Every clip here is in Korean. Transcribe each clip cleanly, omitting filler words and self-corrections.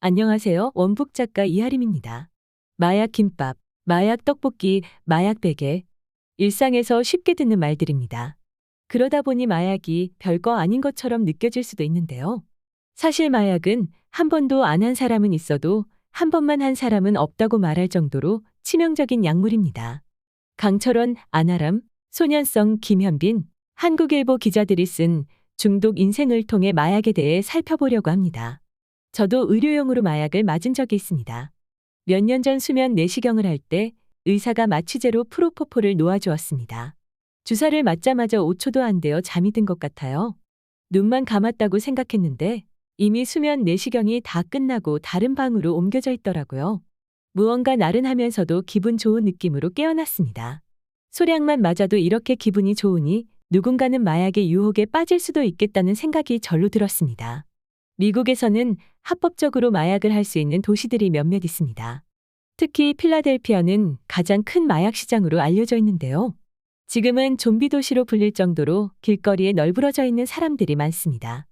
안녕하세요. 원북 작가 이하림입니다. 마약 김밥, 마약 떡볶이, 마약 베개. 일상에서 쉽게 듣는 말들입니다. 그러다 보니 마약이 별거 아닌 것처럼 느껴질 수도 있는데요. 사실 마약은 한 번도 안 한 사람은 있어도 한 번만 한 사람은 없다고 말할 정도로 치명적인 약물입니다. 강철원, 안아람, 소년성, 김현빈, 한국일보 기자들이 쓴 중독 인생을 통해 마약에 대해 살펴보려고 합니다. 저도 의료용으로 마약을 맞은 적이 있습니다. 몇 년 전 수면 내시경을 할 때 의사가 마취제로 프로포폴을 놓아주었습니다. 주사를 맞자마자 5초도 안 되어 잠이 든 것 같아요. 눈만 감았다고 생각했는데 이미 수면 내시경이 다 끝나고 다른 방으로 옮겨져 있더라고요. 무언가 나른하면서도 기분 좋은 느낌으로 깨어났습니다. 소량만 맞아도 이렇게 기분이 좋으니 누군가는 마약의 유혹에 빠질 수도 있겠다는 생각이 절로 들었습니다. 미국에서는 합법적으로 마약을 할 수 있는 도시들이 몇몇 있습니다. 특히 필라델피아는 가장 큰 마약 시장으로 알려져 있는데요. 지금은 좀비 도시로 불릴 정도로 길거리에 널브러져 있는 사람들이 많습니다.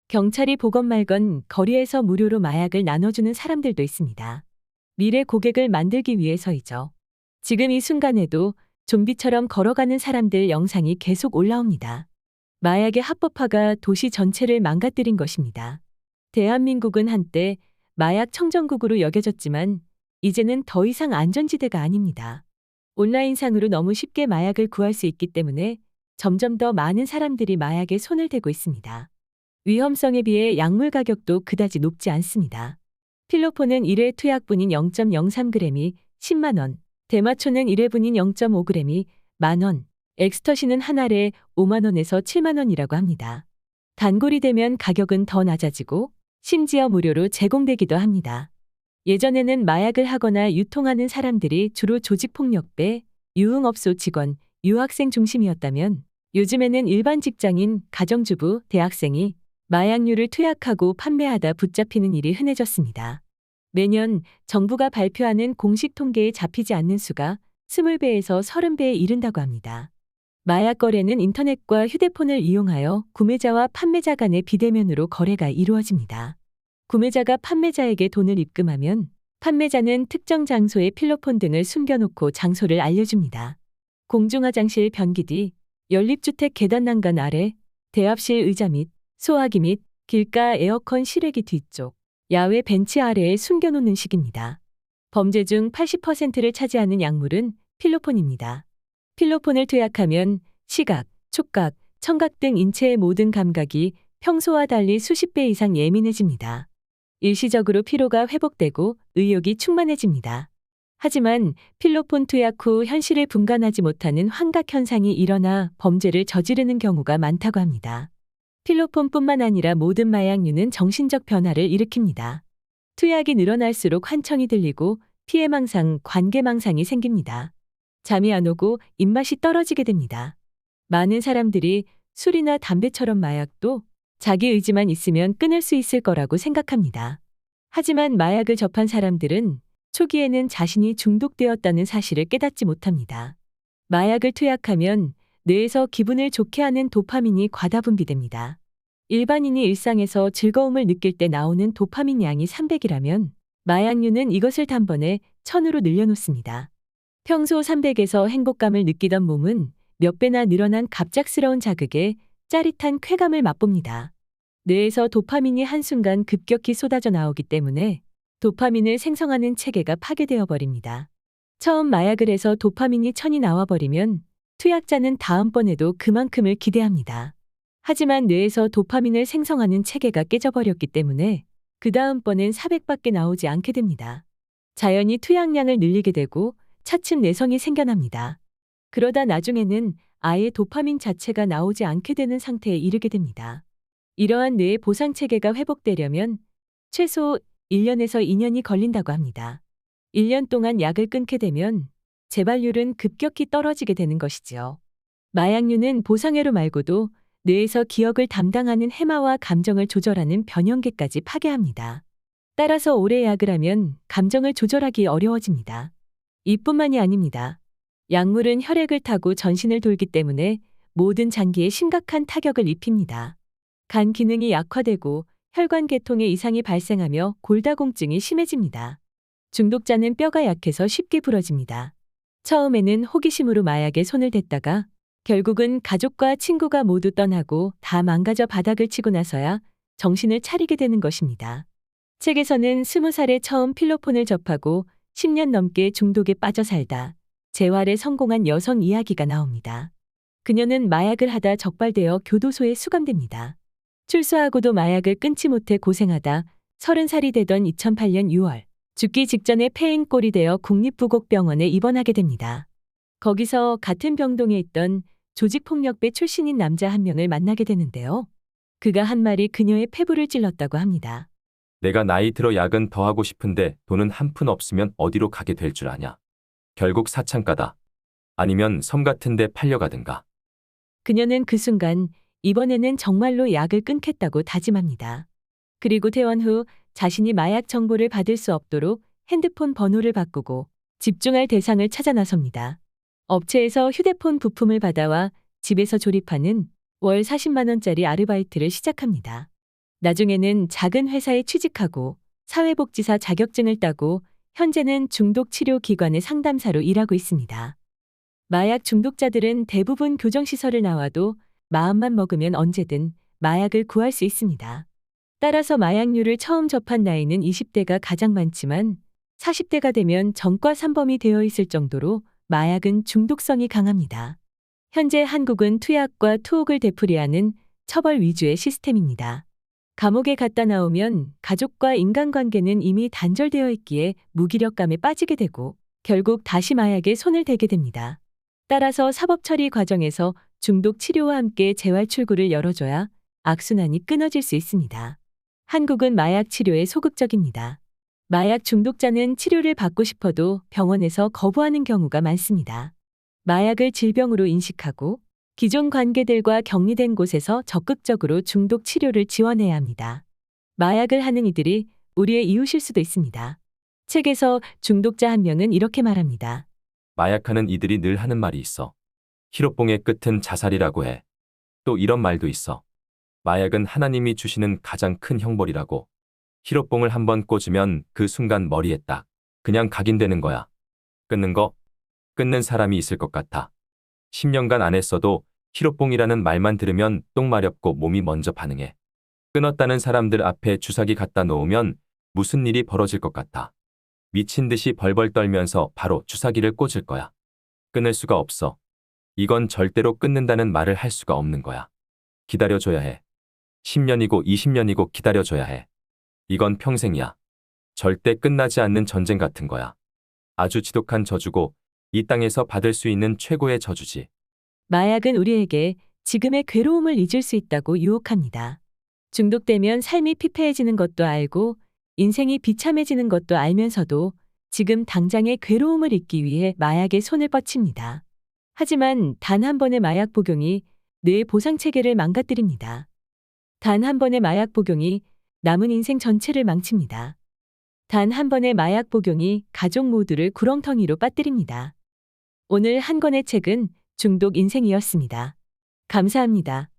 경찰이 보건 말건 거리에서 무료로 마약을 나눠주는 사람들도 있습니다. 미래 고객을 만들기 위해서이죠. 지금 이 순간에도 좀비처럼 걸어가는 사람들 영상이 계속 올라옵니다. 마약의 합법화가 도시 전체를 망가뜨린 것입니다. 대한민국은 한때 마약 청정국으로 여겨졌지만 이제는 더 이상 안전지대가 아닙니다. 온라인상으로 너무 쉽게 마약을 구할 수 있기 때문에 점점 더 많은 사람들이 마약에 손을 대고 있습니다. 위험성에 비해 약물 가격도 그다지 높지 않습니다. 필로폰은 1회 투약분인 0.03g이 10만 원, 대마초는 1회분인 0.5g이 만 원, 엑스터시는 한 알에 5만 원에서 7만 원이라고 합니다. 단골이 되면 가격은 더 낮아지고 심지어 무료로 제공되기도 합니다. 예전에는 마약을 하거나 유통하는 사람들이 주로 조직폭력배, 유흥업소 직원, 유학생 중심이었다면 요즘에는 일반 직장인, 가정주부, 대학생이 마약류를 투약하고 판매하다 붙잡히는 일이 흔해졌습니다. 매년 정부가 발표하는 공식 통계에 잡히지 않는 수가 20배에서 30배에 이른다고 합니다. 마약 거래는 인터넷과 휴대폰을 이용하여 구매자와 판매자 간의 비대면으로 거래가 이루어집니다. 구매자가 판매자에게 돈을 입금하면 판매자는 특정 장소에 필로폰 등을 숨겨놓고 장소를 알려줍니다. 공중화장실 변기 뒤, 연립주택 계단 난간 아래, 대합실 의자 및 소화기 및 길가 에어컨 실외기 뒤쪽, 야외 벤치 아래에 숨겨놓는 식입니다. 범죄 중 80%를 차지하는 약물은 필로폰입니다. 필로폰을 투약하면 시각, 촉각, 청각 등 인체의 모든 감각이 평소와 달리 수십 배 이상 예민해집니다. 일시적으로 피로가 회복되고 의욕이 충만해집니다. 하지만 필로폰 투약 후 현실을 분간하지 못하는 환각 현상이 일어나 범죄를 저지르는 경우가 많다고 합니다. 필로폰뿐만 아니라 모든 마약류는 정신적 변화를 일으킵니다. 투약이 늘어날수록 환청이 들리고 피해망상, 관계망상이 생깁니다. 잠이 안 오고 입맛이 떨어지게 됩니다. 많은 사람들이 술이나 담배처럼 마약도 자기 의지만 있으면 끊을 수 있을 거라고 생각합니다. 하지만 마약을 접한 사람들은 초기에는 자신이 중독되었다는 사실을 깨닫지 못합니다. 마약을 투약하면 뇌에서 기분을 좋게 하는 도파민이 과다 분비됩니다. 일반인이 일상에서 즐거움을 느낄 때 나오는 도파민 양이 300이라면 마약류는 이것을 단번에 1000으로 늘려놓습니다. 평소 300에서 행복감을 느끼던 몸은 몇 배나 늘어난 갑작스러운 자극에 짜릿한 쾌감을 맛봅니다. 뇌에서 도파민이 한순간 급격히 쏟아져 나오기 때문에 도파민을 생성하는 체계가 파괴되어 버립니다. 처음 마약을 해서 도파민이 1000이 나와버리면 투약자는 다음번에도 그만큼을 기대합니다. 하지만 뇌에서 도파민을 생성하는 체계가 깨져버렸기 때문에 그 다음번엔 400밖에 나오지 않게 됩니다. 자연히 투약량을 늘리게 되고 차츰 내성이 생겨납니다. 그러다 나중에는 아예 도파민 자체가 나오지 않게 되는 상태에 이르게 됩니다. 이러한 뇌의 보상 체계가 회복되려면 최소 1년에서 2년이 걸린다고 합니다. 1년 동안 약을 끊게 되면 재발률은 급격히 떨어지게 되는 것이지요. 마약류는 보상회로 말고도 뇌에서 기억을 담당하는 해마와 감정을 조절하는 변형계까지 파괴합니다. 따라서 오래 약을 하면 감정을 조절하기 어려워집니다. 이뿐만이 아닙니다. 약물은 혈액을 타고 전신을 돌기 때문에 모든 장기에 심각한 타격을 입힙니다. 간 기능이 약화되고 혈관 계통에 이상이 발생하며 골다공증이 심해집니다. 중독자는 뼈가 약해서 쉽게 부러집니다. 처음에는 호기심으로 마약에 손을 댔다가 결국은 가족과 친구가 모두 떠나고 다 망가져 바닥을 치고 나서야 정신을 차리게 되는 것입니다. 책에서는 20살에 처음 필로폰을 접하고 10년 넘게 중독에 빠져 살다 재활에 성공한 여성 이야기가 나옵니다. 그녀는 마약을 하다 적발되어 교도소에 수감됩니다. 출소하고도 마약을 끊지 못해 고생하다 30살이 되던 2008년 6월 죽기 직전에 폐인꼴이 되어 국립부곡병원에 입원하게 됩니다. 거기서 같은 병동에 있던 조직폭력배 출신인 남자 한 명을 만나게 되는데요. 그가 한 말이 그녀의 폐부를 찔렀다고 합니다. 내가 나이 들어 약은 더 하고 싶은데 돈은 한 푼 없으면 어디로 가게 될 줄 아냐. 결국 사창가다. 아니면 섬 같은 데 팔려가든가. 그녀는 그 순간 이번에는 정말로 약을 끊겠다고 다짐합니다. 그리고 퇴원 후 자신이 마약 정보를 받을 수 없도록 핸드폰 번호를 바꾸고 집중할 대상을 찾아 나섭니다. 업체에서 휴대폰 부품을 받아와 집에서 조립하는 월 40만 원짜리 아르바이트를 시작합니다. 나중에는 작은 회사에 취직하고 사회복지사 자격증을 따고 현재는 중독치료기관의 상담사로 일하고 있습니다. 마약 중독자들은 대부분 교정시설을 나와도 마음만 먹으면 언제든 마약을 구할 수 있습니다. 따라서 마약류를 처음 접한 나이는 20대가 가장 많지만 40대가 되면 전과 3범이 되어 있을 정도로 마약은 중독성이 강합니다. 현재 한국은 투약과 투옥을 되풀이하는 처벌 위주의 시스템입니다. 감옥에 갔다 나오면 가족과 인간관계는 이미 단절되어 있기에 무기력감에 빠지게 되고 결국 다시 마약에 손을 대게 됩니다. 따라서 사법 처리 과정에서 중독 치료와 함께 재활 출구를 열어줘야 악순환이 끊어질 수 있습니다. 한국은 마약 치료에 소극적입니다. 마약 중독자는 치료를 받고 싶어도 병원에서 거부하는 경우가 많습니다. 마약을 질병으로 인식하고 기존 관계들과 격리된 곳에서 적극적으로 중독 치료를 지원해야 합니다. 마약을 하는 이들이 우리의 이웃일 수도 있습니다. 책에서 중독자 한 명은 이렇게 말합니다. 마약하는 이들이 늘 하는 말이 있어. 히로뽕의 끝은 자살이라고 해. 또 이런 말도 있어. 마약은 하나님이 주시는 가장 큰 형벌이라고. 히로뽕을 한번 꽂으면 그 순간 머리에 딱 그냥 각인되는 거야. 끊는 사람이 있을 것 같아. 10년간 안 했어도 히로뽕이라는 말만 들으면 똥 마렵고 몸이 먼저 반응해. 끊었다는 사람들 앞에 주사기 갖다 놓으면 무슨 일이 벌어질 것 같아. 미친 듯이 벌벌 떨면서 바로 주사기를 꽂을 거야. 끊을 수가 없어. 이건 절대로 끊는다는 말을 할 수가 없는 거야. 기다려줘야 해. 10년이고 20년이고 기다려줘야 해. 이건 평생이야. 절대 끝나지 않는 전쟁 같은 거야. 아주 지독한 저주고 이 땅에서 받을 수 있는 최고의 저주지. 마약은 우리에게 지금의 괴로움을 잊을 수 있다고 유혹합니다. 중독되면 삶이 피폐해지는 것도 알고 인생이 비참해지는 것도 알면서도 지금 당장의 괴로움을 잊기 위해 마약에 손을 뻗칩니다. 하지만 단 한 번의 마약 복용이 뇌의 보상체계를 망가뜨립니다. 단 한 번의 마약 복용이 남은 인생 전체를 망칩니다. 단 한 번의 마약 복용이 가족 모두를 구렁텅이로 빠뜨립니다. 오늘 한 권의 책은 중독 인생이었습니다. 감사합니다.